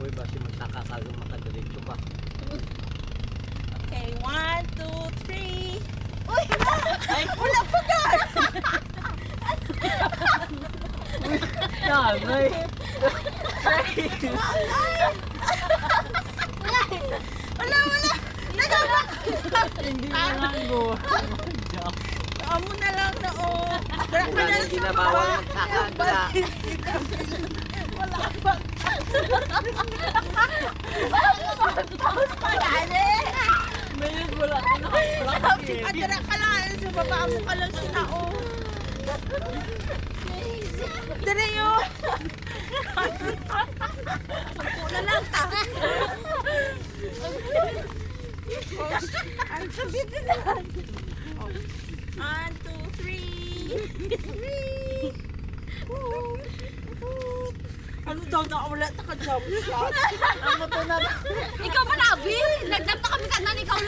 Uy, basi magtakakalo makadiretso ka. Okay, 1, 2, 3. Uy! Ay, wala pa ka! Nanay! Wala! Nagabak! Hindi na lang go. Amo na lang na oh. Dara ka na Hindi sa na bawal baba. magkakagla. Wala pa. Tapos pa gani. Ngayon wala ka na. At dara ka lang sa baba mo ka lang sila oh. Dara yun. Wala lang ta. Ang sabit na lang. 1, 2, 3. Ano daw na wala ta ka jump shot? Ikaw ba nabi? Nagdamta kami kanan, ikaw